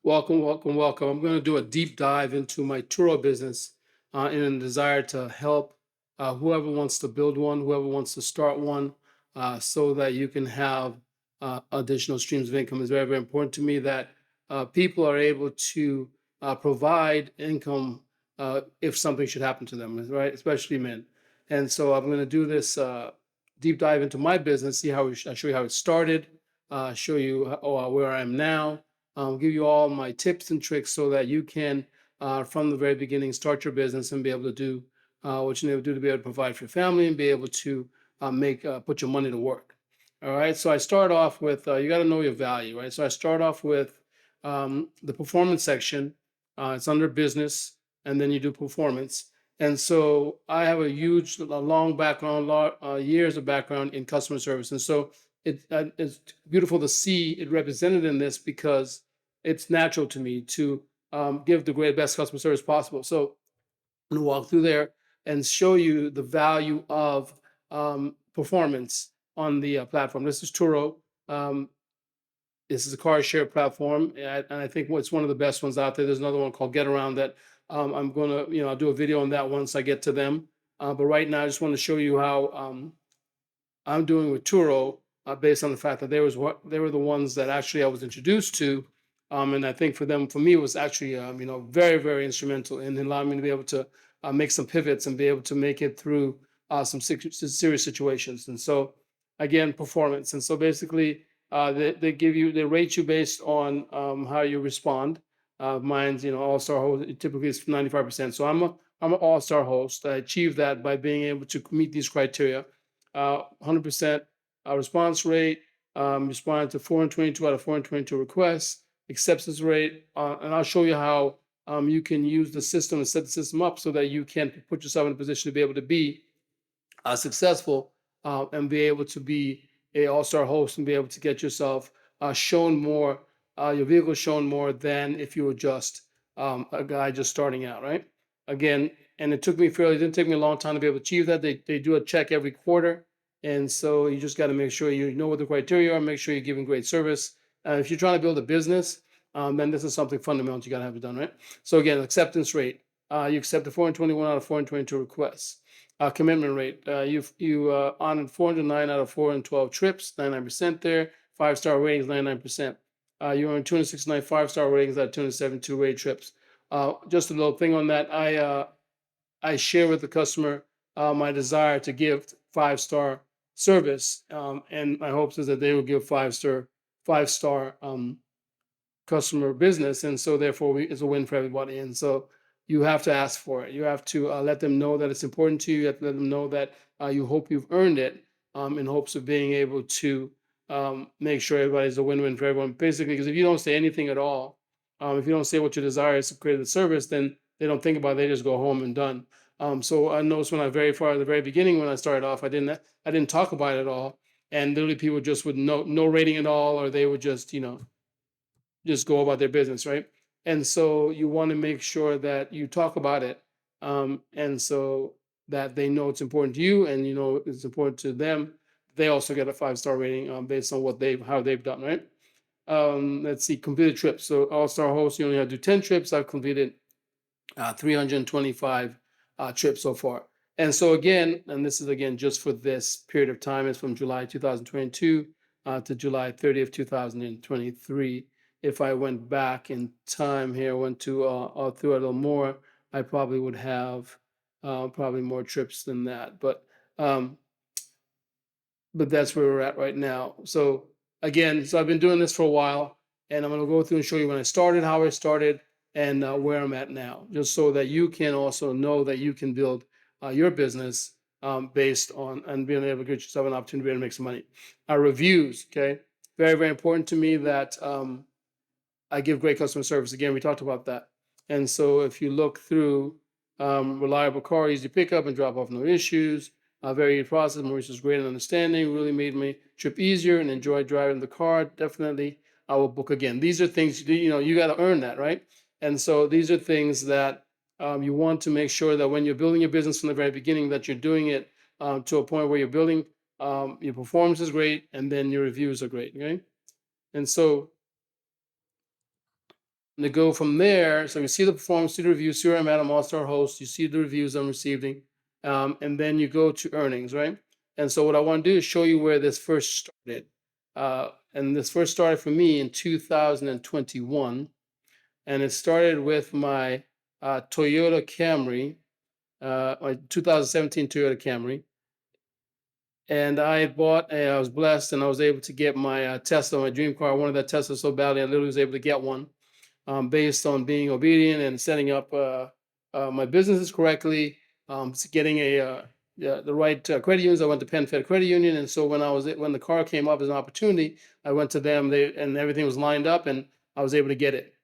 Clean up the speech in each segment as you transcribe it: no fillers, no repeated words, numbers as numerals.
Welcome, welcome, welcome. I'm going to do a deep dive into my Turo business in a desire to help whoever wants to build one, whoever wants to start one, so that you can have additional streams of income. It's very, very important to me that people are able to provide income if something should happen to them, right? Especially men. And so I'm going to do this deep dive into my business, see how I show you how it started, show you where I am now, give you all my tips and tricks so that you can, from the very beginning, start your business and be able to do what you need to do to be able to provide for your family and be able to put your money to work. All right. So I start off with you got to know your value, right? So I start off with the performance section. It's under business, and then you do performance. And so I have a long background, years of background in customer service, and so it's beautiful to see it represented in this because it's natural to me to give the best customer service possible. So I'm going to walk through there and show you the value of performance on the platform. This is Turo. Um, this is a car share platform, and I think it's one of the best ones out there. There's another one called Get Around that I'm gonna, I'll do a video on that once I get to them. But right now, I just want to show you how I'm doing with Turo, based on the fact that they were the ones that actually I was introduced to, and I think for me, it was actually very, very instrumental in allowing me to be able to make some pivots and be able to make it through some serious situations. And so again, performance. And so basically, they rate you based on how you respond. Mine's all-star host typically is 95%. So I'm an all-star host. I achieved that by being able to meet these criteria. 100% response rate, responded to 422 out of 422 requests, acceptance rate, and I'll show you how you can use the system and set the system up so that you can put yourself in a position to be able to be successful and be able to be a all-star host and be able to get yourself shown more, your vehicle shown more than if you were just a guy just starting out, right? Again, and it didn't take me a long time to be able to achieve that. They do a check every quarter. And so you just got to make sure you know what the criteria are, make sure you're giving great service. If you're trying to build a business, then this is something fundamental you got to have it done, right? So again, acceptance rate. You accept the 421 out of 422 requests. Commitment rate. You honored 409 out of 412 trips, 99% there. 5-star ratings, 99%. You earned 269 5-star ratings out of 272 rated trips. Just a little thing on that. I share with the customer my desire to give 5-star service, and my hopes is that they will give 5-star customer business, and so therefore it's a win for everybody. And so you have to ask for it. You have to let them know that it's important to you. You have to let them know that you hope you've earned it, in hopes of being able to make sure everybody's a win-win for everyone. Basically, because if you don't say anything at all, if you don't say what your desire is to create the service, then they don't think about it. They just go home and done. So I noticed at the very beginning when I started off, I didn't talk about it at all, and literally people just would no rating at all, or they would just go about their business, right? And so you want to make sure that you talk about it, and so that they know it's important to you, and it's important to them. They also get a 5-star rating based on how they've done, right? Let's see, completed trips. So all-star host, you only have to do 10 trips. I've completed 325 trips so far. And so again, and this is again just for this period of time, it's from July 2022 to July 30th, 2023. If I went back in time here, went to through a little more, I probably would have probably more trips than that. But that's where we're at right now. So again, I've been doing this for a while, and I'm going to go through and show you when I started, how I started, and where I'm at now, just so that you can also know that you can build your business based on and being able to get yourself an opportunity to be able to make some money. Reviews, okay, very, very important to me that I give great customer service. Again, we talked about that. And so if you look through reliable car, easy pickup and drop off, no issues, very good process. Maurice was great and understanding, really made my trip easier and enjoyed driving the car. Definitely, I will book again. These are things, you got to earn that, right? And so these are things that you want to make sure that when you're building your business from the very beginning, that you're doing it to a point where you're building, your performance is great, and then your reviews are great, okay? And so to go from there. So you see the performance, see the reviews, see where I'm at, I'm all-star host, you see the reviews I'm receiving, and then you go to earnings, right? And so what I want to do is show you where this first started. And this first started for me in 2021, and it started with my Toyota Camry, my 2017 Toyota Camry. And I was blessed and I was able to get my Tesla, my dream car. I wanted that Tesla so badly, I literally was able to get one based on being obedient and setting up my businesses correctly, getting the right credit unions. I went to Penn Fed Credit Union, and so when the car came up as an opportunity, I went to them. And everything was lined up, and I was able to get it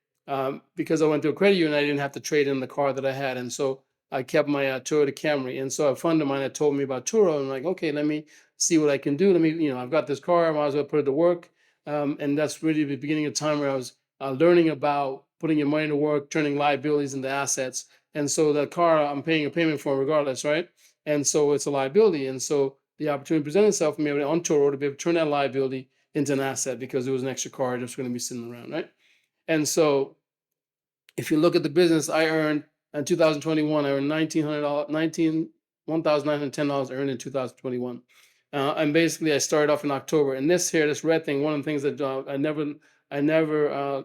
because I went to a credit union. I didn't have to trade in the car that I had, and so I kept my Toyota Camry. And so a friend of mine had told me about Turo. I'm like, okay, let me see what I can do. I've got this car. I might as well put it to work. And that's really the beginning of time where I was learning about putting your money to work, turning liabilities into assets. And so the car, I'm paying a payment for regardless, right? And so it's a liability. And so the opportunity presented itself for me on Turo to be able to turn that liability into an asset because it was an extra car just going to be sitting around, right? And so if you look at the business, I earned in 2021, I earned $1,900, $1,910 earned in 2021. And basically I started off in October. And this red thing, one of the things that I never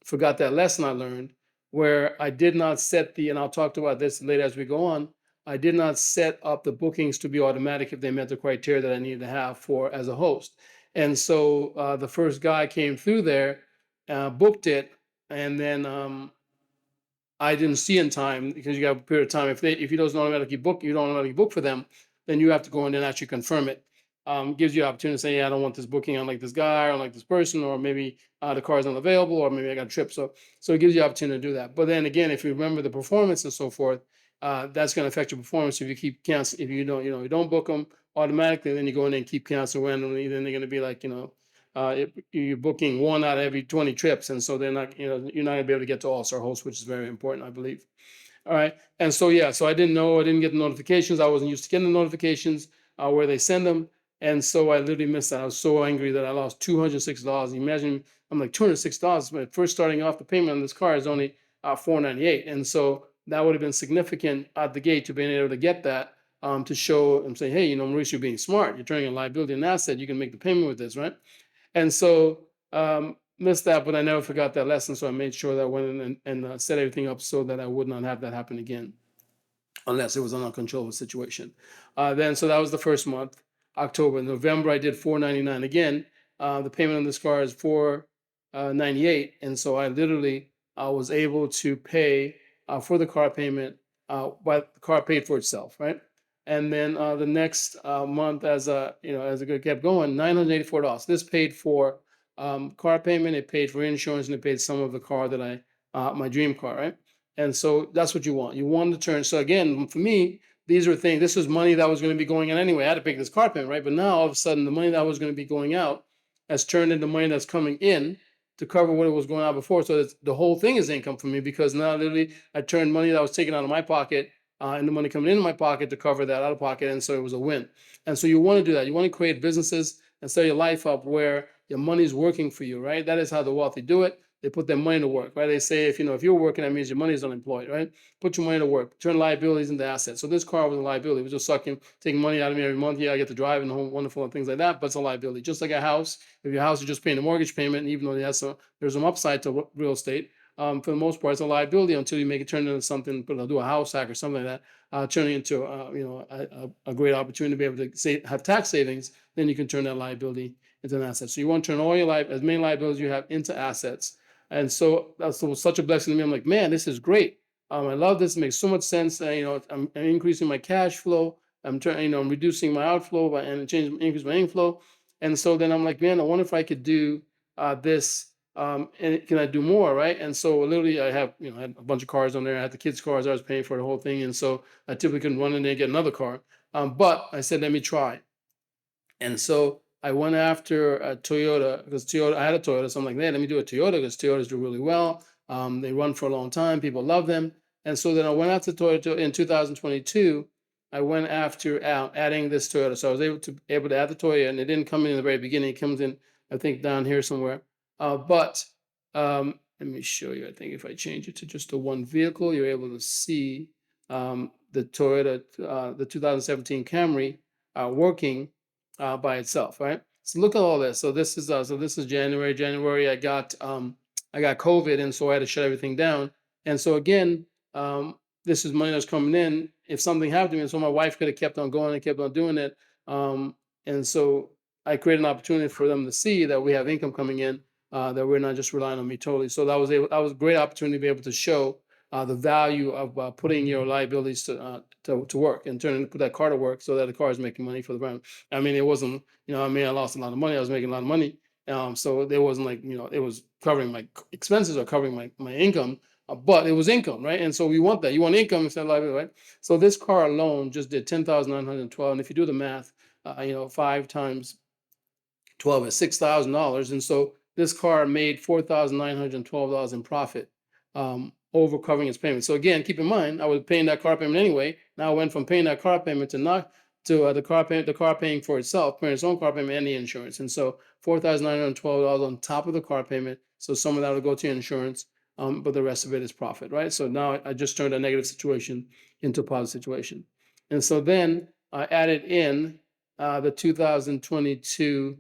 forgot that lesson I learned where I did not and I'll talk about this later as we go on, I did not set up the bookings to be automatic if they met the criteria that I needed to have for as a host. And so the first guy came through there, booked it, and then I didn't see in time because you got a period of time. If you don't automatically book for them, then you have to go in and actually confirm it. Gives you an opportunity to say, yeah, I don't want this booking. I don't like this guy, I don't like this person, or maybe the car is not available, or maybe I got a trip. So it gives you the opportunity to do that. But then again, if you remember the performance and so forth, that's going to affect your performance if you keep cancel. If you don't book them automatically, then you go in and keep canceling randomly. Then they're going to be like, you're booking one out of every 20 trips. And so you're not gonna be able to get to all-star hosts, which is very important, I believe. All right. And so, yeah, so I didn't get the notifications. I wasn't used to getting the notifications where they send them. And so I literally missed that. I was so angry that I lost $206. Imagine I'm like $206. But first starting off, the payment on this car is only $498. And so that would have been significant out the gate to being able to get that to show and say, hey, Maurice, you're being smart. You're turning a liability into an asset. You can make the payment with this, right? And so missed that, but I never forgot that lesson. So I made sure that I went in and set everything up so that I would not have that happen again, unless it was an uncontrollable situation. So that was the first month, October. November, I did $499 again. The payment on this car is $498, and so I literally was able to pay for the car payment, but the car paid for itself, right? And then the next month, as it kept going, $984. This paid for car payment, it paid for insurance, and it paid some of the car that my dream car, right? And so that's what you want. You want to turn. So again, for me, this was money that was going to be going in anyway. I had to pay this car payment, right? But now all of a sudden, the money that was going to be going out has turned into money that's coming in to cover what it was going out before. So the whole thing is income for me because now literally I turned money that was taken out of my pocket and the money coming into my pocket to cover that out of pocket. And so it was a win. And so you want to do that. You want to create businesses and set your life up where your money's working for you, right? That is how the wealthy do it. They put their money to work, right? They say if you're working, that means your money is unemployed, right? Put your money to work, turn liabilities into assets. So this car was a liability. It was just taking money out of me every month. Yeah, I get to drive and the whole wonderful and things like that, but it's a liability. Just like a house. If your house is just paying a mortgage payment, even though there's some upside to real estate, for the most part, it's a liability until you make it turn into something, but do a house hack or something like that, turning into a great opportunity to be able to have tax savings. Then you can turn that liability into an asset. So you want to turn all your as many liabilities you have into assets. And so that was such a blessing to me. I'm like, man, this is great. I love this. It makes so much sense. I'm increasing my cash flow. I'm reducing my outflow and increase my inflow. And so then I'm like, man, I wonder if I could do this. And can I do more, right? And so literally I had a bunch of cars on there. I had the kids' cars. I was paying for the whole thing. And so I typically couldn't run in there and get another car. But I said, let me try. And so I went after a Toyota because I had a Toyota. So I'm like, man, let me do a Toyota because Toyotas do really well. They run for a long time. People love them. And so then I went after Toyota in 2022. I went after adding this Toyota. So I was able to add the Toyota, and it didn't come in the very beginning. It comes in, I think, down here somewhere. But let me show you. I think if I change it to just the one vehicle, you're able to see the Toyota, the 2017 Camry working by itself, right? So look at all this. So this is January. January, I got COVID, and so I had to shut everything down. And so again, this is money that's coming in. If something happened to me, and so my wife could have kept on going and kept on doing it. Um, and so I created an opportunity for them to see that we have income coming in, that we're not just relying on me totally. So that was a great opportunity to be able to show the value of putting your liabilities to work and put that car to work so that the car is making money for the brand. I mean, it wasn't, I mean, I lost a lot of money. I was making a lot of money. So there wasn't like, it was covering my expenses or covering my income, but it was income, right? And so we want that. You want income instead of liability, right? So this car alone just did 10,912. And if you do the math, 5 times 12 is $6,000. And so this car made $4,912 in profit, over covering its payment. So again, keep in mind, I was paying that car payment anyway. Now I went from paying that car payment to not to the car paying for itself, paying its own car payment and the insurance. And so $4,912 on top of the car payment. So some of that will go to insurance, but the rest of it is profit, right? So now I just turned a negative situation into a positive situation. And so then I added in the 2022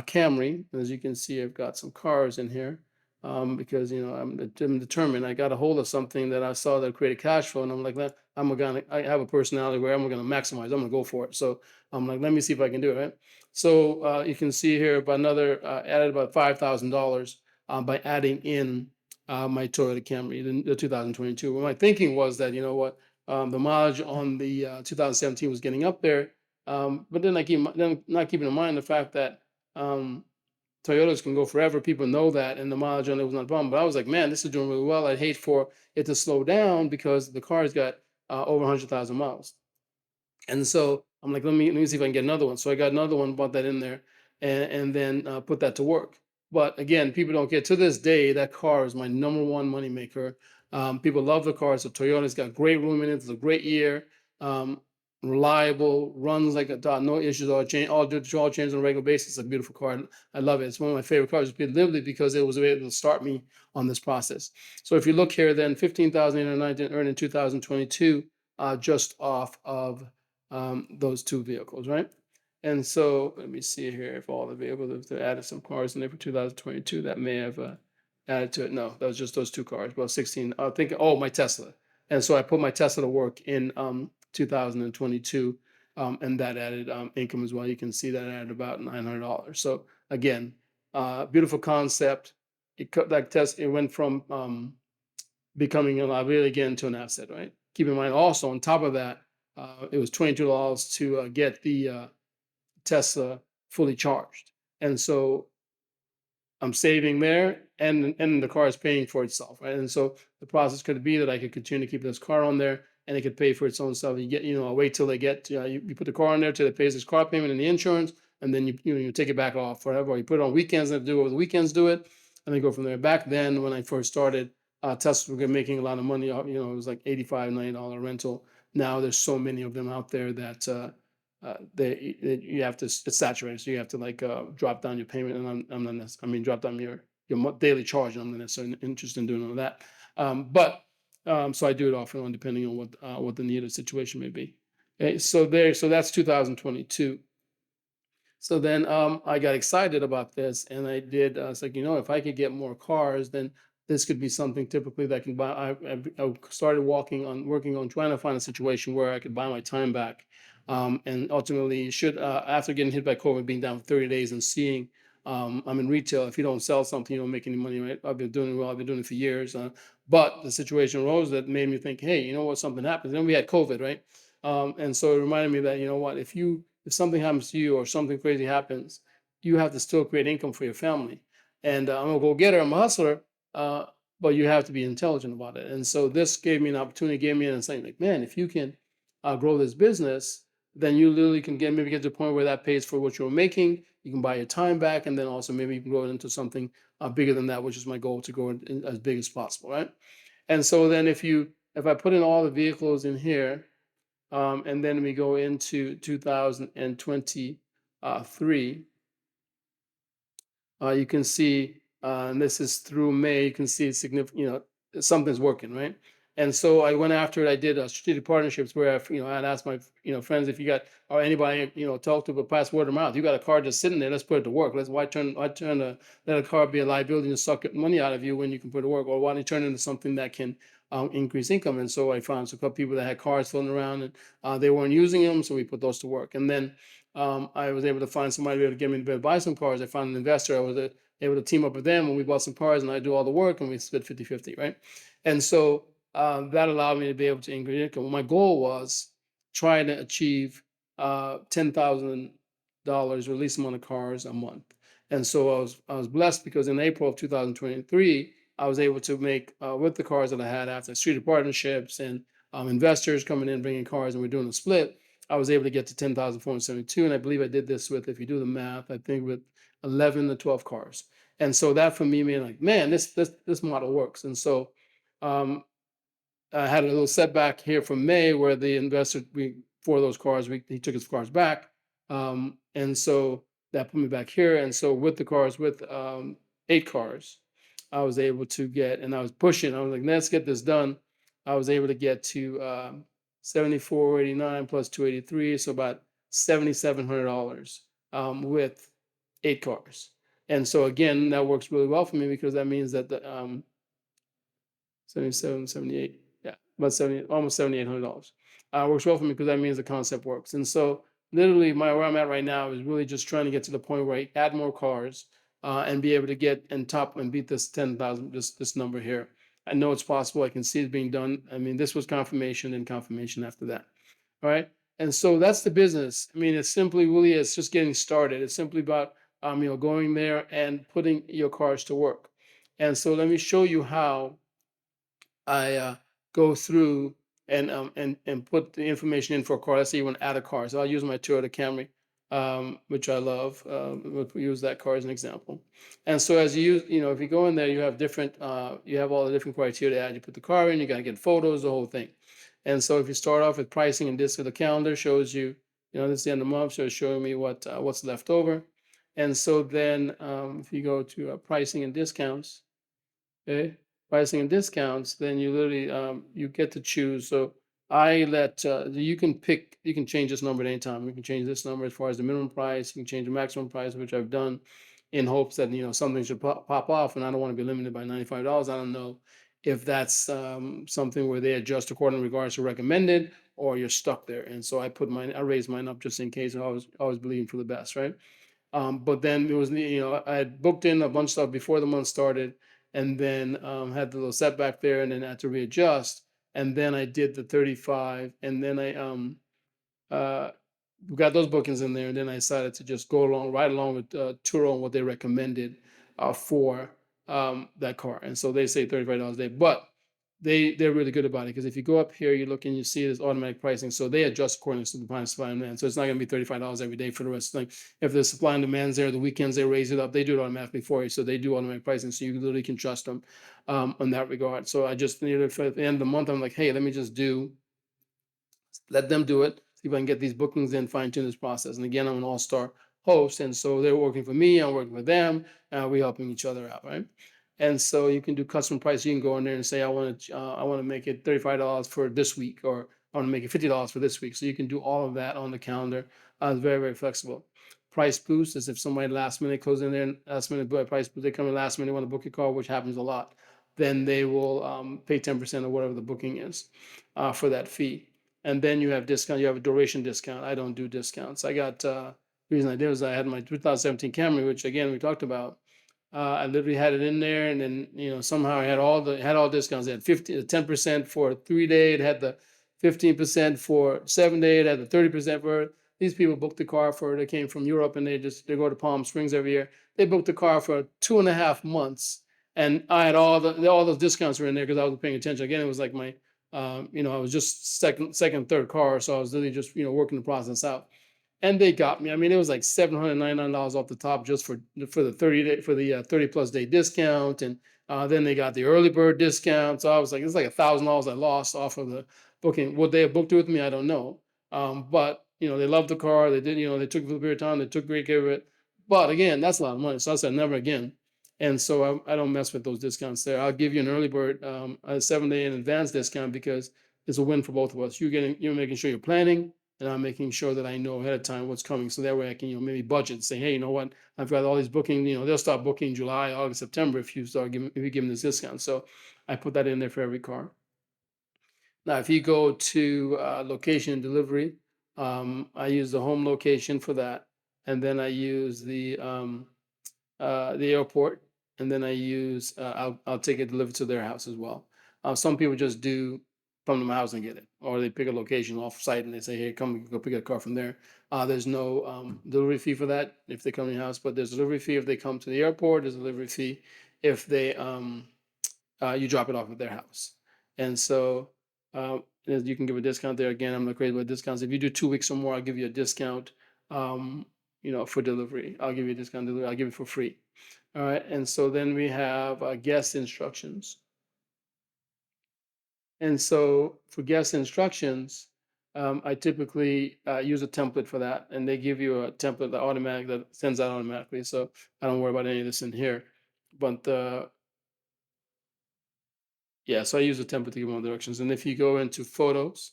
Camry. As you can see, I've got some cars in here, because I'm determined. I got a hold of something that I saw that created cash flow, and I'm like, I have a personality where I'm gonna maximize. I'm gonna go for it. So I'm like, let me see if I can do it. Right. So you can see here about added about $5,000 by adding in my Toyota Camry, the 2022. Well, my thinking was that the mileage on the 2017 was getting up there, but then then not keeping in mind the fact that um, Toyotas can go forever. People know that, and the mileage on it was not a problem. But I was like, man, this is doing really well. I'd hate for it to slow down because the car's got over 100,000 miles. And so I'm like, let me see if I can get another one. So I got another one, bought that in there, and then put that to work. But again, people don't get to this day. That car is my number one money maker. People love the car. It's a Toyota. It's got great room in it. It's a great year. Um, Reliable, runs like a dot, no issues. All change on a regular basis. It's a beautiful car. I love it. It's one of my favorite cars, literally because it was able to start me on this process. So if you look here, then 15,819 earned in 2022, just off of those two vehicles, right? And so let me see here if all the vehicles, if they added some cars in there for 2022, that may have added to it. No, that was just those two cars. Well, 16. I think, oh, my Tesla. And so I put my Tesla to work in 2022, and that added income as well. You can see that added about $900. So again, beautiful concept. It went from becoming a liability again to an asset, right? Keep in mind also on top of that, it was $22 to get the Tesla fully charged. And so I'm saving there, and the car is paying for itself, right? And so the process could be that I could continue to keep this car on there, and it could pay for its own stuff. You get, I wait till they get, you put the car on there till it pays its car payment and the insurance, and then you take it back off forever. Or you put it on weekends and do it over the weekends, do it, and then go from there. Back then, when I first started, Teslas were making a lot of money. It was like $85, $90 rental. Now there's so many of them out there that you have to, it's saturated, so you have to like drop down your payment, and I'm not I mean, drop down your daily charge, and I'm not necessarily interested in doing all that. So I do it off and on depending on what the need or situation may be. Okay, so that's 2022. So then I got excited about this, and I did. It's like, if I could get more cars, then this could be something typically that I can buy. I started working on trying to find a situation where I could buy my time back, and ultimately, should after getting hit by COVID, being down for 30 days, and seeing I'm in retail. If you don't sell something, you don't make any money, right? I've been doing it well. I've been doing it for years, but the situation arose that made me think, hey, you know what? Something happens. Then we had COVID, right? And so it reminded me that, what, if something happens to you or something crazy happens, you have to still create income for your family. And I'm a go-getter, I'm a hustler, uh, but you have to be intelligent about it. And so this gave me an opportunity, gave me an insight, like, man, if you can grow this business, then you literally can maybe get to the point where that pays for what you're making. You can buy your time back, and then also maybe you can grow it into something bigger than that, which is my goal, to grow it as big as possible, right? And so then if I put in all the vehicles in here, and then we go into 2023, you can see and this is through May. You can see it's significant, something's working, right? And so I went after it. I did strategic partnerships where I'd asked my friends, if you got, or anybody talk to, but pass word of mouth. You got a car just sitting there, let's put it to work. Let's why turn let a car be a liability and suck money out of you when you can put it to work, or why don't you turn it into something that can increase income? And so I found a couple people that had cars floating around, and they weren't using them, so we put those to work. And then I was able to find somebody to be able to get me to buy some cars. I found an investor. I was able to team up with them, and we bought some cars, and I do all the work, and we split 50-50, right? And so that allowed me to be able to increase income. My goal was trying to achieve $10,000 or at least amount of cars a month. And so I was blessed, because in April of 2023, I was able to make, with the cars that I had after strategic partnerships and investors coming in bringing cars, and we're doing a split. I was able to get to 10,472, and I believe I did this with, if you do the math, I think with 11 to 12 cars. And so that for me made like, man, this model works. And so um, I had a little setback here from May where the investor, for those cars, he took his cars back. And so that put me back here. And so with the cars, with 8 cars, I was able to get, and I was pushing, I was like, let's get this done. I was able to get to 7,489 plus 283, so about $7,700 with 8 cars. And so again, that works really well for me, because that means that the 77, 78, yeah, about 70, almost $7,800. Works well for me, because that means the concept works. And so literally where I'm at right now is really just trying to get to the point where I add more cars and be able to get and top and beat this 10,000, this number here. I know it's possible. I can see it being done. I mean, this was confirmation and confirmation after that. All right. And so that's the business. I mean, it's simply really, it's just getting started. It's simply about, going there and putting your cars to work. And so let me show you how I go through and put the information in for a car. Let's say you want to add a car. So I'll use my Toyota Camry, which I love. We'll use that car as an example. And so as you use, if you go in there, you have different, you have all the different criteria to add. You put the car in, you got to get photos, the whole thing. And so if you start off with pricing, and this, the calendar shows you, this is the end of the month, so it's showing me what's left over. And so then if you go to pricing and discounts, okay, pricing and discounts, then you literally you get to choose. So you can pick, you can change this number at any time. You can change this number as far as the minimum price. You can change the maximum price, which I've done in hopes that something should pop off, and I don't want to be limited by $95. I don't know if that's something where they adjust according to regards to recommended, or you're stuck there. And so I raised mine up just in case. I always believing for the best, right? But then it was, I had booked in a bunch of stuff before the month started, and then had the little setback there, and then had to readjust. And then I did the 35, and then I uh, got those bookings in there, and then I decided to just go right along with Turo and what they recommended for that car. And so they say $35 a day, but they're really good about it, because if you go up here, you look and you see this automatic pricing, so they adjust according to the supply and demand. So it's not going to be $35 every day for the rest. Like if the supply and demand's there, the weekends they raise it up, they do it automatically for you. So they do automatic pricing, so you literally can trust them on that regard. So I just needed, for the end of the month, I'm like, hey, let me just let them do it, see if I can get these bookings in, fine tune this process. And again, I'm an all-star host, and so they're working for me, I'm working for them, we're helping each other out, right? And so you can do custom price. You can go in there and say, I want to make it $35 for this week, or I want to make it $50 for this week. So you can do all of that on the calendar. It's very, very flexible. Price boost is if somebody last minute goes in there and last minute price boost, they come in last minute, want to book your car, which happens a lot. Then they will pay 10% of whatever the booking is for that fee. And then you have discount. You have a duration discount. I don't do discounts. I got the reason I did was I had my 2017 Camry, which again we talked about. I literally had it in there, and then somehow I had all discounts. It had 10% for 3 day. It had the 15% for 7 day. It had the 30% for. These people booked the car for. They came from Europe, and they go to Palm Springs every year. They booked the car for 2.5 months, and I had all those discounts were in there because I was paying attention. Again, it was like my I was just second, third car, so I was literally just working the process out. And they got me. I mean, it was like $799 off the top just for the 30 day, for the 30+ day discount, and then they got the early bird discount. So I was like, it's like $1,000 I lost off of the booking. Would they have booked it with me? I don't know. But they loved the car. They did. They took it for a period of time. They took great care of it. But again, that's a lot of money. So I said, never again. And so I don't mess with those discounts there. I'll give you an early bird, a 7 day in advance discount because it's a win for both of us. You're making sure you're planning, and I'm making sure that I know ahead of time what's coming. So that way I can, maybe budget, say, hey, you know what, I've got all these bookings. They'll start booking July, August, September if you give them this discount. So I put that in there for every car. Now, if you go to location and delivery, I use the home location for that, and then I use the airport, and then I'll take it delivered to their house as well. Some people just do come to my house and get it, or they pick a location off site and they say, "Hey, come go pick a car from there." There's no delivery fee for that if they come to your house, but there's a delivery fee if they come to the airport. There's a delivery fee if they you drop it off at their house, and so you can give a discount there. Again, I'm not crazy about discounts. If you do 2 weeks or more, I'll give you a discount. For delivery, I'll give you a discount delivery. I'll give it for free. All right, and so then we have guest instructions. And so for guest instructions, I typically use a template for that, and they give you a template that sends out automatically. So I don't worry about any of this in here. But yeah, so I use a template to give them directions. And if you go into photos,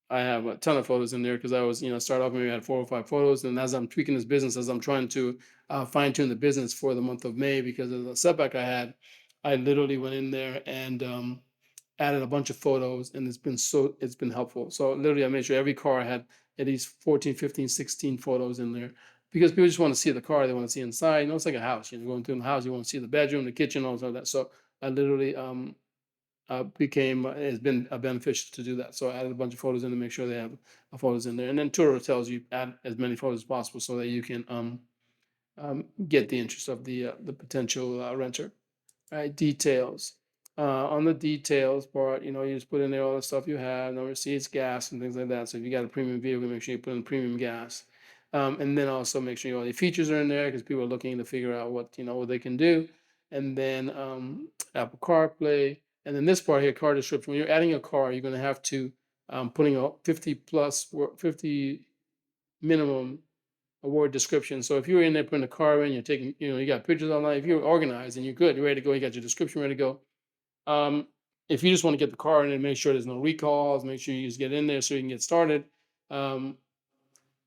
I have a ton of photos in there because I was, start off maybe I had 4 or 5 photos, and as I'm tweaking this business, as I'm trying to fine tune the business for the month of May, because of the setback I had, I literally went in there and added a bunch of photos, and it's been helpful. So literally, I made sure every car had at least 14, 15, 16 photos in there because people just want to see the car, they want to see inside. It's like a house. Going through the house, you want to see the bedroom, the kitchen, all of that. So I literally has been beneficial to do that. So I added a bunch of photos in to make sure they have photos in there. And then Turo tells you add as many photos as possible so that you can get the interest of the potential renter. Right, details. On the details part, you just put in there all the stuff you have, no receipts, gas, and things like that. So if you got a premium vehicle, make sure you put in premium gas. And then also make sure all the features are in there because people are looking to figure out what they can do. And then Apple CarPlay. And then this part here, car description. When you're adding a car, you're going to have to putting a 50 minimum a word description. So if you're in there putting a car in, you're taking, you got pictures online. If you're organized and you're good, you're ready to go, you got your description ready to go. If you just want to get the car in and make sure there's no recalls, make sure you just get in there so you can get started. Um,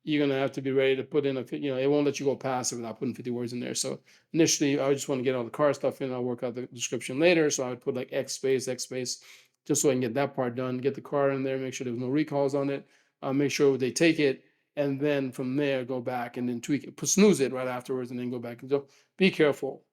you're gonna have to be ready to put in it won't let you go past it without putting 50 words in there. So initially, I just want to get all the car stuff in. I'll work out the description later. So I would put like X space, just so I can get that part done. Get the car in there, make sure there's no recalls on it. Make sure they take it, and then from there go back and then tweak it, snooze it right afterwards, and then go back. So be careful.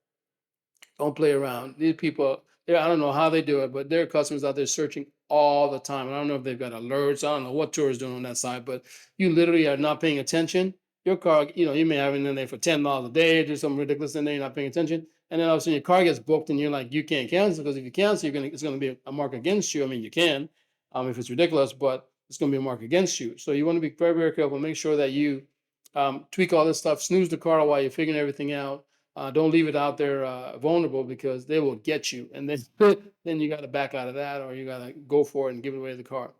Don't play around. These people, I don't know how they do it, but there are customers out there searching all the time. I don't know if they've got alerts. I don't know what Turo is doing on that side, but you literally are not paying attention. Your car, you may have it in there for $10 a day, do something ridiculous in there, you're not paying attention. And then all of a sudden your car gets booked and you're like, you can't cancel because if you cancel, it's gonna be a mark against you. I mean, you can, if it's ridiculous, but it's gonna be a mark against you. So you want to be very, very careful. Make sure that you tweak all this stuff, snooze the car while you're figuring everything out. Don't leave it out there vulnerable because they will get you, and then then you got to back out of that, or you got to go for it and give away the car.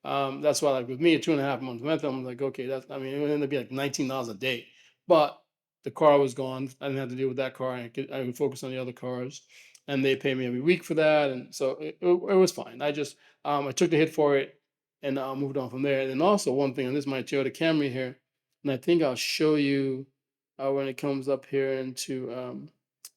That's why, like with me, a 2.5 month rental, I'm like, okay, it would end up being like $19 a day, but the car was gone. I didn't have to deal with that car. I could focus on the other cars, and they pay me every week for that, and so it was fine. I took the hit for it and moved on from there. And then also one thing, and this is my Toyota Camry here, and I think I'll show you when it comes up here into I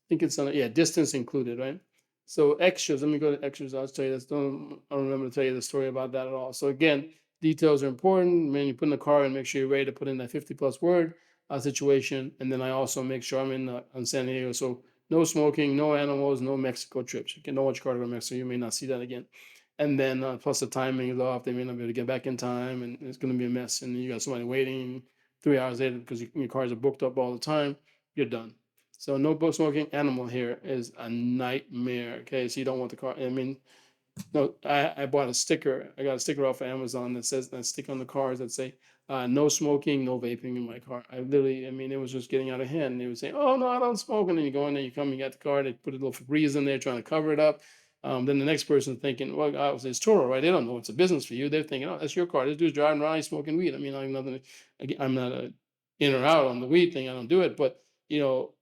think it's on distance included, right? So extras, let me go to extras. I'll tell you this. I don't remember to tell you the story about that at all. So again, details are important. When you put in the car and make sure you're ready to put in that 50 plus word situation. And then I also make sure I'm in San Diego. So no smoking, no animals, no Mexico trips. You can know which car to go to Mexico. You may not see that again. And then plus the timing is off. They may not be able to get back in time, and it's going to be a mess. And you got somebody waiting 3 hours later because your cars are booked up all the time. You're done. So no book smoking. Animal here is a nightmare. Okay, so you don't want the car. I mean, no, I bought a sticker. I got a sticker off of Amazon that says that stick on the cars that say no smoking, no vaping in my car. It was just getting out of hand. They would say, "Oh no, I don't smoke," and then you go in there, you come, you got the car. They put a little Febreze in there trying to cover it up. Then the next person thinking, well, it's Turo, right? They don't know it's a business for you. They're thinking, oh, that's your car. This dude's driving around, he's smoking weed. I mean, I have nothing. I'm not in or out on the weed thing. I don't do it, but you know,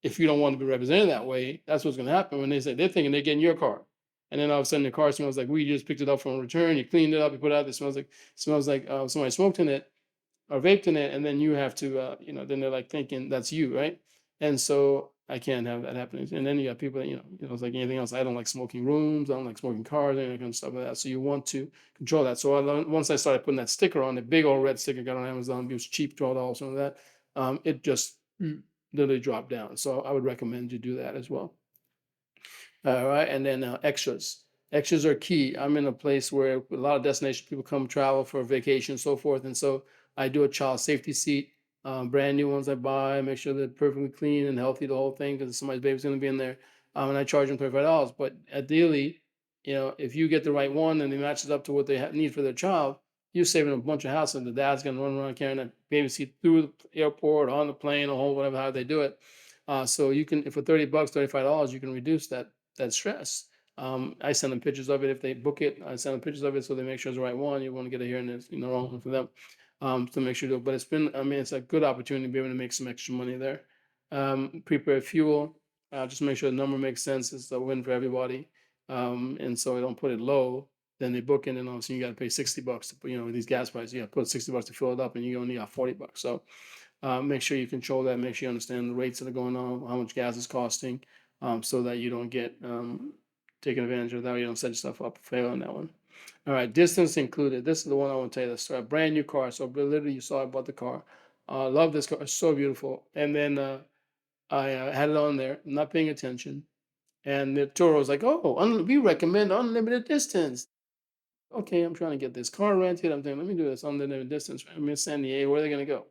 if you don't want to be represented that way, that's what's going to happen when they say they're thinking they're getting your car. And then all of a sudden the car smells like we just picked it up from a return, you cleaned it up, you put it out, it smells like somebody smoked in it or vaped in it, and then you have to, then they're like thinking that's you, right? And so I can't have that happening. And then you got people that, it's like anything else. I don't like smoking rooms. I don't like smoking cars, any kind of stuff like that. So you want to control that. So once I started putting that sticker on, the big old red sticker, got on Amazon, it was cheap, $12, something like that. It just literally dropped down. So I would recommend you do that as well. All right, and then extras. Extras are key. I'm in a place where a lot of destination people come travel for vacation and so forth, and so I do a child safety seat. Brand new ones I buy, make sure they're perfectly clean and healthy, the whole thing, because somebody's baby's going to be in there. And I charge them $35. But ideally, if you get the right one and it matches up to what they need for their child, you're saving a bunch of hassle. The dad's going to run around carrying that baby seat through the airport, on the plane, or whatever how they do it. So you can, for $30, $35, you can reduce that stress. I send them pictures of it. If they book it, I send them pictures of it so they make sure it's the right one. You want to get it here and it's wrong one for them, to make sure. But it's a good opportunity to be able to make some extra money there. Prepare fuel. Just make sure the number makes sense. It's a win for everybody. And so I don't put it low. Then they book it, and all of a sudden you got to pay $60 to put, these gas prices. You got to put $60 to fill it up, and you only got $40. So make sure you control that. Make sure you understand the rates that are going on, how much gas is costing, so that you don't get taken advantage of that. You don't set yourself up for fail on that one. All right, distance included. This is the one I want to tell you. The story. Brand new car. So literally, you saw I bought the car. Love this car. It's so beautiful. And then I had it on there, not paying attention. And the Turo was like, "Oh, we recommend unlimited distance." Okay, I'm trying to get this car rented. I'm thinking, let me do this unlimited distance. I'm in San Diego. Where are they going to go?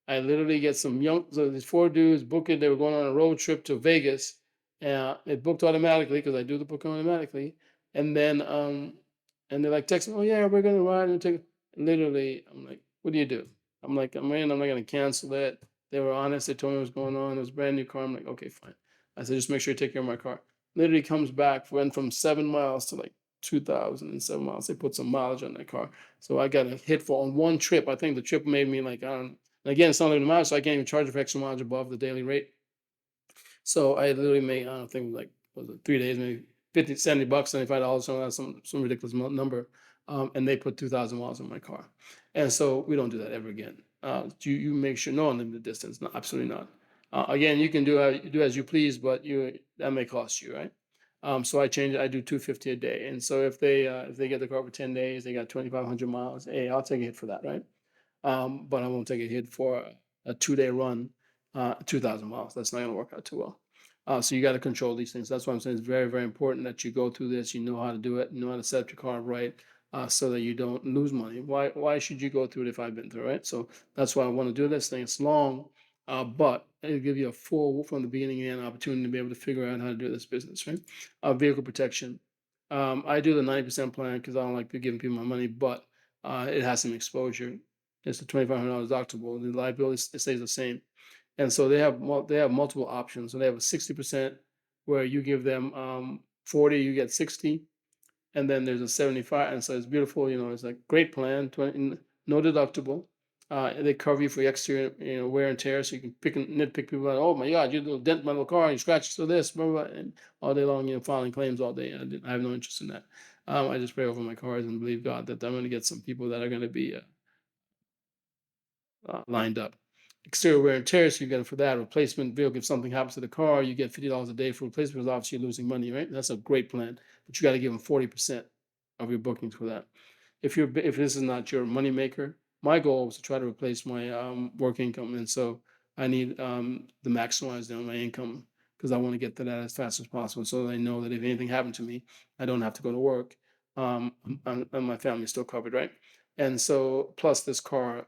I literally get so these four dudes booked it. They were going on a road trip to Vegas. It booked automatically because I do the booking automatically. And then and they're like texting, "Oh yeah, we're gonna ride and take." Literally, I'm like, "What do you do?" I'm like, "I'm in. I'm not gonna cancel it." They were honest. They told me what was going on. It was a brand new car. I'm like, "Okay, fine." I said, "Just make sure you take care of my car." Literally comes back, went from 7 miles to like 2,007 miles. They put some mileage on that car. So I got a hit for on one trip. I think the trip made me like, I don't know. And again, it's not even mileage, so I can't even charge for extra mileage above the daily rate. So I literally made, I don't think like, was it 3 days, maybe 50, $70, $75, something like that, some ridiculous number. And they put 2,000 miles on my car. And so we don't do that ever again. You make sure no unlimited distance. No, absolutely not. Again, you can do as you please, but that may cost you, right? So I change it. I do 250 a day. And so if they get the car for 10 days, they got 2,500 miles. Hey, I'll take a hit for that, right? But I won't take a hit for a 2-day run, 2,000 miles. That's not going to work out too well. So you got to control these things. That's why I'm saying it's very, very important that you go through this. You know how to do it. You know how to set up your car right, so that you don't lose money. Why should you go through it if I've been through it? So that's why I want to do this thing. It's long, but it'll give you a full from the beginning and end opportunity to be able to figure out how to do this business, right? Vehicle protection. I do the 90% plan because I don't like giving people my money, but it has some exposure. It's a $2,500 deductible. The liability stays the same, and so they have multiple options. So they have a 60% where you give them 40, you get 60, and then there's a 75. And so it's beautiful. It's a great plan. 20, no deductible. They cover you for exterior, wear and tear. So you can nitpick people out. Oh my God, you little dent my little car. You scratched to this, blah, blah, blah, and all day long, filing claims all day. I have no interest in that. I just pray over my cars and believe God that I'm going to get some people that are going to be lined up. Exterior wear and tear, so you get it for that. Replacement vehicle, if something happens to the car, you get $50 a day for replacement, because obviously you're losing money, right? That's a great plan, but you got to give them 40% of your bookings for that. If this is not your money maker, my goal was to try to replace my work income, and so I need to maximize my income, because I want to get to that as fast as possible, so that I know that if anything happened to me, I don't have to go to work, and my family's still covered, right? And so plus this car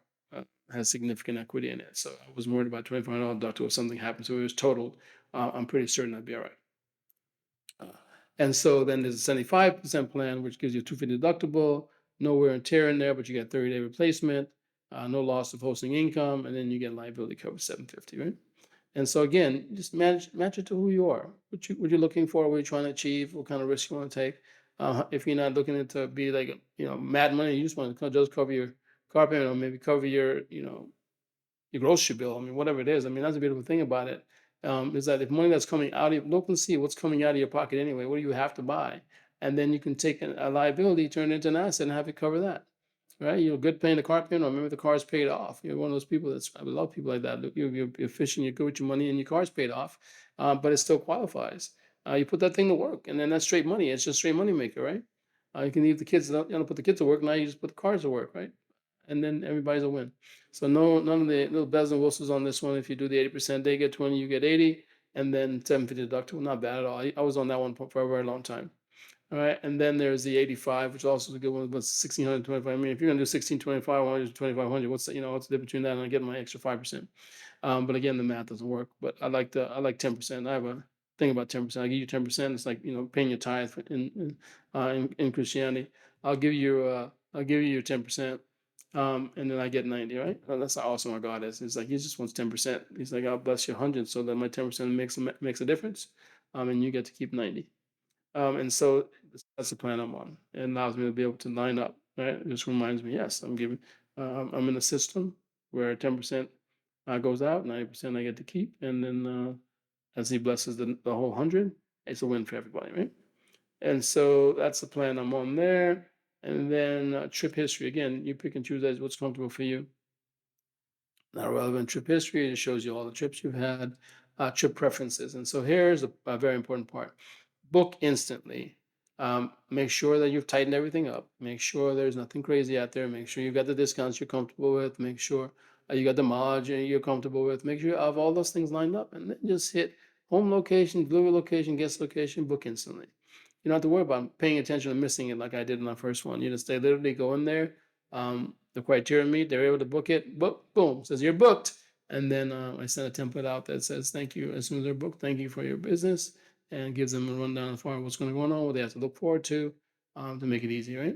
has significant equity in it. So I was worried about $2,500 deductible if something happened. So it was totaled. I'm pretty certain I'd be all right. And so then there's a 75% plan, which gives you a 250 deductible, no wear and tear in there, but you get 30-day replacement, no loss of hosting income, and then you get liability coverage 750, right? And so again, just match it to who you are. What you're looking for, what you're trying to achieve, what kind of risk you want to take. If you're not looking to be like mad money, you just want to just cover your car payment, or maybe cover your grocery bill. I mean, whatever it is. I mean, that's a beautiful thing about it. is that if money that's coming out of look and see what's coming out of your pocket anyway, what do you have to buy? And then you can take a liability, turn it into an asset, and have it cover that. Right? You're good paying the car payment, or maybe the car is paid off. You're one of those people that's, I love people like that. You're efficient, you're good with your money, and your car's paid off, but it still qualifies. You put that thing to work, and then that's straight money. It's just straight money maker, right? You can leave the kids, you don't put the kids to work. Now you just put the cars to work, right? And then everybody's a win. So no, none of the little bells and whistles on this one. If you do the 80%, they get 20, you get 80, and then 750 deductible. Not bad at all. I was on that one for a very long time. All right, and then there's the 85, which also is a good one, but 1625. I mean, if you're gonna do 1625, why don't you do 2500? What's the difference between that and I get my extra 5%? But again, the math doesn't work. But I like 10%. I have a thing about 10%. I give you 10%. It's like paying your tithe in Christianity. I'll give you your 10%, and then I get 90. Right? That's how awesome our God is. It's like He just wants 10%. He's like, I'll bless you 100, so that my 10% makes a difference, and you get to keep 90. And so that's the plan I'm on. It allows me to be able to line up, right? It just reminds me, yes, I'm in a system where 10% goes out, 90% I get to keep. And then as He blesses the whole 100, it's a win for everybody, right? And so that's the plan I'm on there. And then trip history, again, you pick and choose as what's comfortable for you. Not relevant trip history, it shows you all the trips you've had, trip preferences. And so here's a very important part. Book instantly. Make sure that you've tightened everything up. Make sure there's nothing crazy out there. Make sure you got the discounts you're comfortable with. Make sure you got the mileage you're comfortable with. Make sure you have all those things lined up, and then just hit home location, delivery location, guest location, book instantly. You don't have to worry about paying attention and missing it like I did in my first one. You just they literally go in there, the criteria meet, they're able to book it. Boom, says you're booked, and then I send a template out that says thank you as soon as they're booked. Thank you for your business, and gives them a rundown as far as what's going to go on, what they have to look forward to make it easy, right?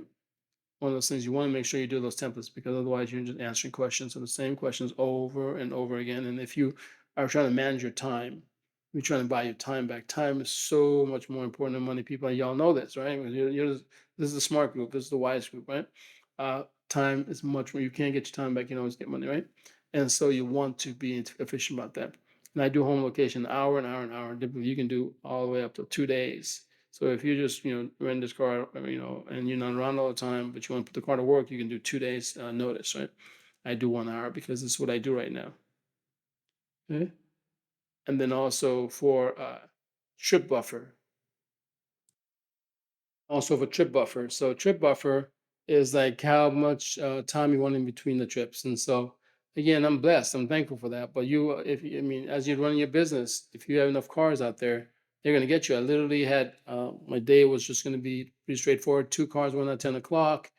One of those things you want to make sure you do those templates, because otherwise you're just answering questions or the same questions over and over again. And if you are trying to manage your time, you're trying to buy your time back. Time is so much more important than money. People, and y'all know this, right? This is the smart group. This is the wise group, right? Time is much more. You can't get your time back. You can always get money, right? And so you want to be efficient about that. And I do home location an hour, an hour, an hour. Typically, you can do all the way up to 2 days. So if you just rent this car, and you're not around all the time, but you want to put the car to work, you can do 2 days notice, right? I do 1 hour because this is what I do right now. Okay. And then also for trip buffer, also for trip buffer. So trip buffer is like how much time you want in between the trips. And so again, I'm blessed. I'm thankful for that. But I mean, as you're running your business, if you have enough cars out there, they're going to get you. I literally had my day was just going to be pretty straightforward. 2 cars, one at 10 o'clock,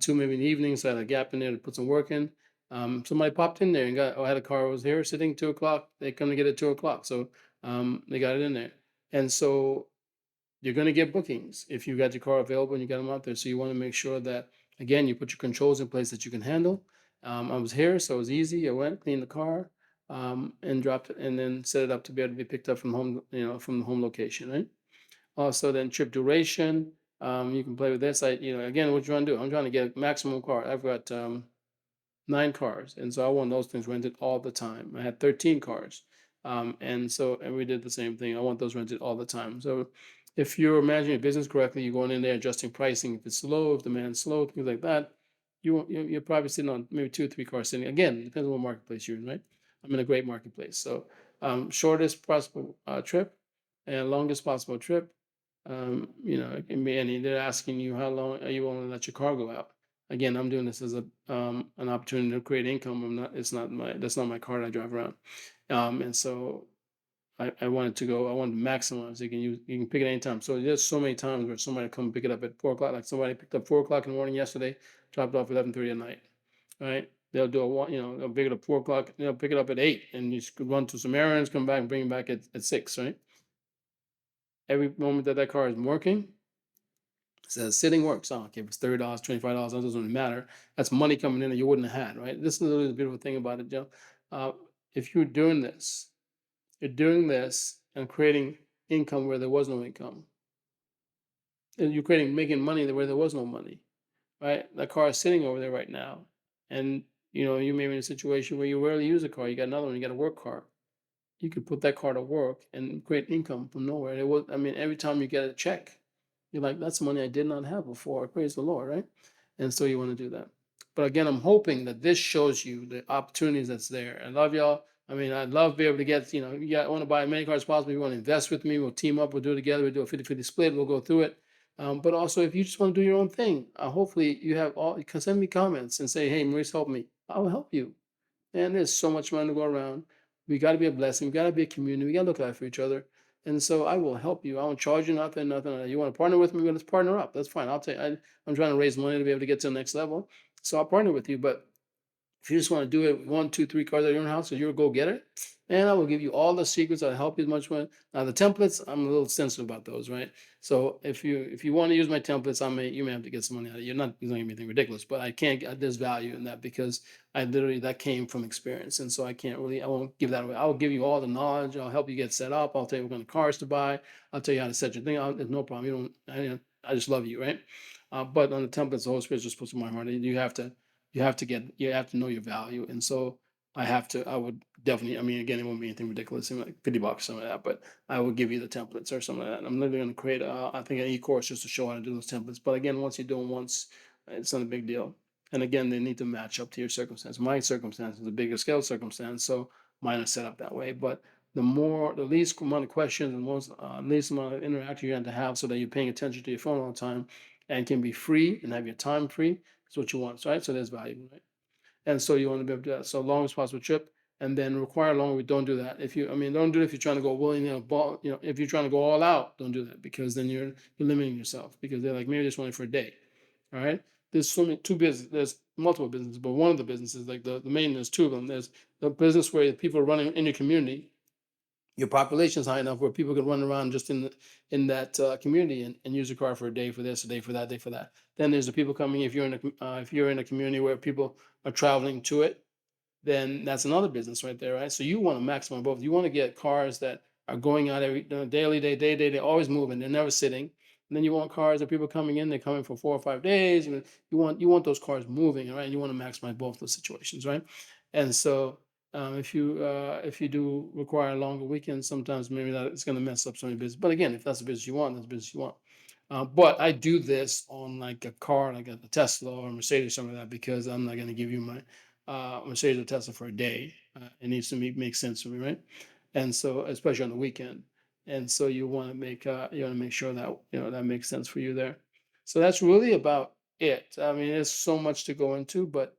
two maybe in the evening. So I had a gap in there to put some work in. Somebody popped in there and I had a car was here sitting 2 o'clock. They come to get it 2 o'clock. So they got it in there. And so you're going to get bookings if you got your car available and you got them out there. So you want to make sure that, again, you put your controls in place that you can handle. I was here, so it was easy. I went, cleaned the car, and dropped it, and then set it up to be able to be picked up from home, from the home location, right? Also, then trip duration. You can play with this. Again, what you want to do? I'm trying to get maximum car. I've got 9 cars, and so I want those things rented all the time. I had 13 cars, and we did the same thing. I want those rented all the time. So if you're managing your business correctly, you're going in there adjusting pricing. If it's slow, if demand's slow, things like that, you're probably sitting on maybe 2 or 3 cars sitting. Again, depends on what marketplace you're in, right? I'm in a great marketplace. So shortest possible trip and longest possible trip. It can be any. They're asking you how long are you willing to let your car go out. Again, I'm doing this as an opportunity to create income. That's not my car that I drive around. And so I wanted to go. I wanted to maximize. You can pick it anytime. So there's so many times where somebody come pick it up at 4 o'clock. Like somebody picked up 4 o'clock in the morning yesterday, dropped off 11:30 at night. Right? They'll do they'll pick it up 4 o'clock. They'll pick it up at 8, and you could run to some errands, come back, and bring it back at 6. Right? Every moment that car is working, says sitting works. Oh, okay, if it's $30, $25, that doesn't really matter. That's money coming in that you wouldn't have had, right? This is really the beautiful thing about it, Joe. If you're doing this and creating income where there was no income. And you're making money where there was no money, right? That car is sitting over there right now. And you may be in a situation where you rarely use a car. You got another one, you got a work car. you could put that car to work and create income from nowhere. It was, I mean, every time you get a check, you're like, that's money I did not have before. Praise the Lord, right? And so you want to do that. But again, I'm hoping that this shows you the opportunities that's there. I love y'all. I mean, I'd love to be able to get, I want to buy as many cars as possible. You want to invest with me, we'll team up, we'll do it together, we'll do a 50-50 split, we'll go through it. But also, if you just want to do your own thing, hopefully you have all, you can send me comments and say, hey, Maurice, help me. I'll help you. And there's so much money to go around. We got to be a blessing. We got to be a community. We got to look out for each other. And so I will help you. I won't charge you nothing, nothing. You want to partner with me? Let's partner up. That's fine. I'll tell you. I'm trying to raise money to be able to get to the next level. So I'll partner with you. But if you just want to do it 1, 2, 3 cars at your own house, so you're a go-getter, and I will give you all the secrets. I'll help you as much as now the templates, I'm a little sensitive about those, right? So if you want to use my templates, you may have to get some money out of it. You're not going to anything ridiculous, but I can't. There's value in that because that came from experience, and so I won't give that away. I'll give you all the knowledge. I'll help you get set up. I'll tell you what kind of cars to buy. I'll tell you how to set your thing out. There's no problem. I just love you, right? But on the templates, the Holy Spirit just puts in my heart. You have to know your value. And so I would definitely, I mean, again, it won't be anything ridiculous, like $50, something like that, but I will give you the templates or something like that. I'm literally going to create I think an e-course just to show how to do those templates. But again, once you do them once, it's not a big deal. And again, they need to match up to your circumstance. My circumstance is a bigger scale circumstance, so mine is set up that way. But the least amount of questions and least amount of interaction you have to have so that you're paying attention to your phone all the time and can be free and have your time free is what you want, right? So there's value, right? And so you want to be able to do that. So long as possible trip, and then require longer. We don't do that. Don't do it if you're trying to go willing, if you're trying to go all out, don't do that because then you're limiting yourself because they're like, maybe just only for a day. All right. There's so many there's multiple businesses, but one of the businesses, like the main, there's two of them. There's the business where people are running in your community. Your population is high enough where people can run around just in that community and use a car for a day for this, a day for that, day for that. Then there's the people coming. If you're in a community where people are traveling to it, then that's another business right there, right? So you want to maximize both. You want to get cars that are going out every daily, they're always moving, they're never sitting. And then you want cars that people coming in, they're coming for 4 or 5 days. You want those cars moving, right? You want to maximize both those situations, right? And so if you do require longer weekends, sometimes maybe that it's going to mess up some of your business. But again, if that's the business you want, that's the business you want. But I do this on like a car, like a Tesla or a Mercedes, something like that, because I'm not going to give you my Mercedes or Tesla for a day. It needs to make sense for me, right? And so, especially on the weekend. And so you want to make sure that that makes sense for you there. So that's really about it. I mean, there's so much to go into, but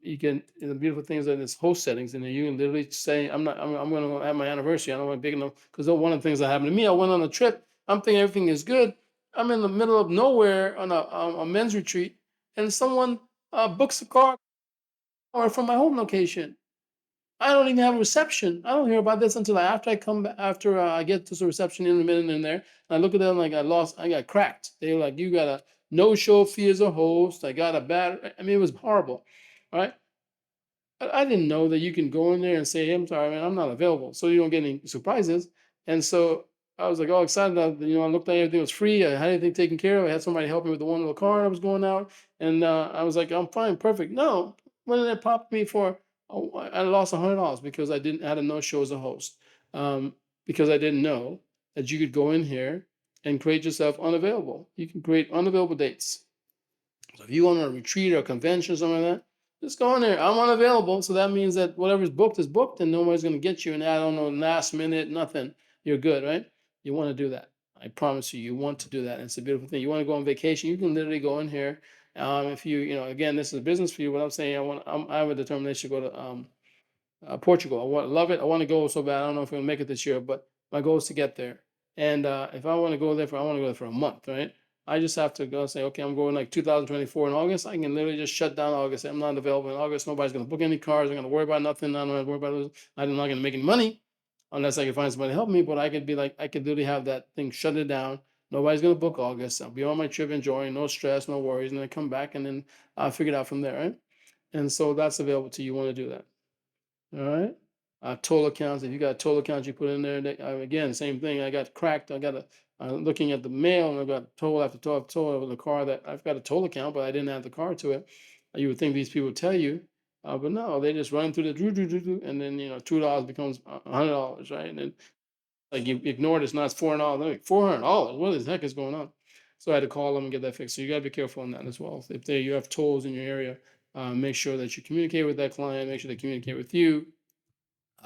you can the beautiful things are this host settings, and you can literally say, I'm going to have my anniversary. I don't want big enough because one of the things that happened to me, I went on a trip. I'm thinking everything is good. I'm in the middle of nowhere on a men's retreat, and someone books a car or from my home location. I don't even have a reception. I don't hear about this until after I come back, after I get to the reception in a minute in there. And I look at them like I got cracked. They were like, you got a no-show fee as a host. I got a bad, I mean, it was horrible. All right. I didn't know that you can go in there and say, hey, I'm sorry, man, I'm not available. So you don't get any surprises. And so I was like, all excited. I looked at everything was free. I had everything taken care of. I had somebody help me with the one little car I was going out. And I was like, I'm fine, perfect. No, when did it pop me for? Oh, I lost $100 because I had a no-show as a host. Because I didn't know that you could go in here and create yourself unavailable. You can create unavailable dates. So if you want a retreat or a convention or something like that, just go in there. I'm unavailable. So that means that whatever's booked is booked and nobody's going to get you. And I don't know, last minute, nothing. You're good, right? You want to do that. I promise you, you want to do that. And it's a beautiful thing. You want to go on vacation, you can literally go in here. If again, this is a business for you. What I'm saying, I have a determination to go to Portugal. Love it. I want to go so bad. I don't know if I'm gonna make it this year, but my goal is to get there. And if I want to go there I want to go there for a month, right? I just have to go say, okay, I'm going like 2024 in August. I can literally just shut down August. I'm not available in August. Nobody's gonna book any cars. I'm gonna worry about nothing. I don't have to worry about it. I'm not gonna make any money unless I can find somebody to help me. But I could literally have that thing shut it down. Nobody's gonna book August. I'll be on my trip enjoying, no stress, no worries, and then come back and then I'll figure it out from there, right? And so that's available to you. You want to do that. All right. Total accounts. If you got total accounts, you put in there. Again, same thing. I got cracked. I got looking at the mail, and I got toll after toll after toll over the car that I've got a toll account, but I didn't add the car to it. You would think these people would tell you, But no, they just run through the do, and then $2 becomes $100, right? And then like you ignore this, now it's $400. Like $400. What the heck is going on? So I had to call them and get that fixed. So you gotta be careful on that as well. If you have tolls in your area, make sure that you communicate with that client. Make sure they communicate with you.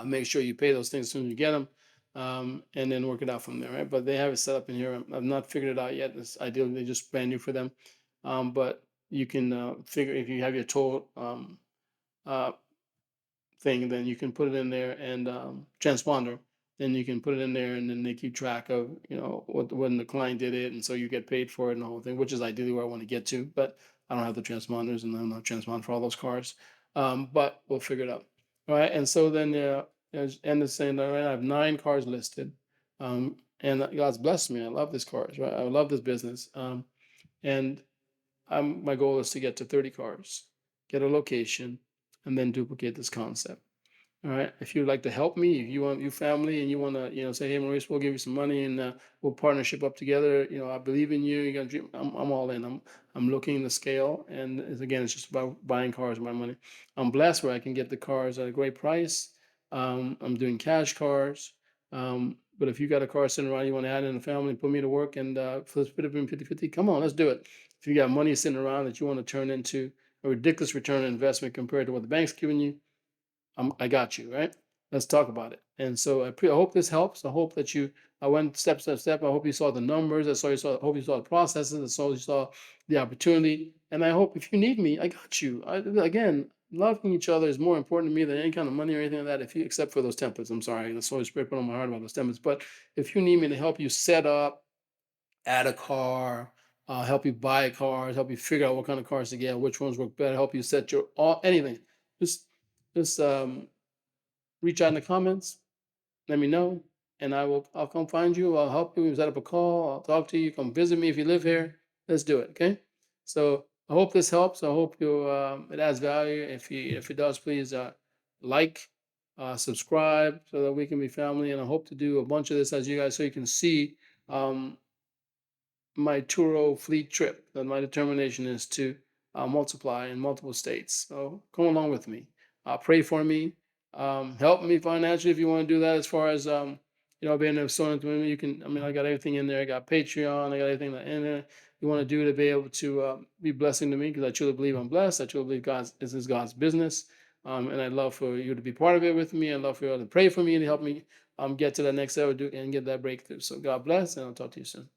Make sure you pay those things as soon as you get them, and then work it out from there, right? But they have it set up in here. I've not figured it out yet. It's ideally just brand new for them, but you can figure if you have your toll uh, thing, then you can put it in there and transponder. Then you can put it in there, and then they keep track of what when the client did it, and so you get paid for it and the whole thing, which is ideally where I want to get to. But I don't have the transponders, and I'm not transponder for all those cars. But we'll figure it out. All right, and so then end is saying, all right, I have 9 cars listed, and God's blessed me. I love these cars, right? I love this business, and my goal is to get to 30 cars, get a location, and then duplicate this concept. All right. If you'd like to help me, if you want your family and you want to, say, hey, Maurice, we'll give you some money and we'll partnership up together. I believe in you. You got to dream. I'm all in. I'm looking to scale, and again, it's just about buying cars with my money. I'm blessed where I can get the cars at a great price. I'm doing cash cars. But if you got a car sitting around, you want to add in a family, put me to work, and let's put it in 50-50. Come on, let's do it. If you got money sitting around that you want to turn into a ridiculous return on investment compared to what the bank's giving you, I got you, right? Let's talk about it. And so I hope this helps. I hope that I went step. I hope you saw the numbers. I hope you saw the processes. You saw the opportunity. And I hope if you need me, I got you. Again, loving each other is more important to me than any kind of money or anything like that. Except for those templates, I'm sorry. The Holy Spirit put on my heart about those templates. But if you need me to help you set up, add a car, help you buy cars, help you figure out what kind of cars to get, which ones work better, help you set your anything. Just just reach out in the comments, let me know, and I'll come find you. I'll help you. Set up a call. I'll talk to you. Come visit me if you live here. Let's do it. Okay. So I hope this helps. I hope it adds value. If it does, please like, subscribe so that we can be family. And I hope to do a bunch of this as you guys so you can see um, my Turo fleet trip. That my determination is to multiply in multiple states. So come along with me. Pray for me. Help me financially if you want to do that. As far as being a sewing to women, you can. I mean, I got everything in there. I got Patreon. I got everything that in there. You want to do to be able to be blessing to me because I truly believe I'm blessed. I truly believe this is God's business, and I'd love for you to be part of it with me. I'd love for you all to pray for me and help me get to that next level and get that breakthrough. So God bless, and I'll talk to you soon.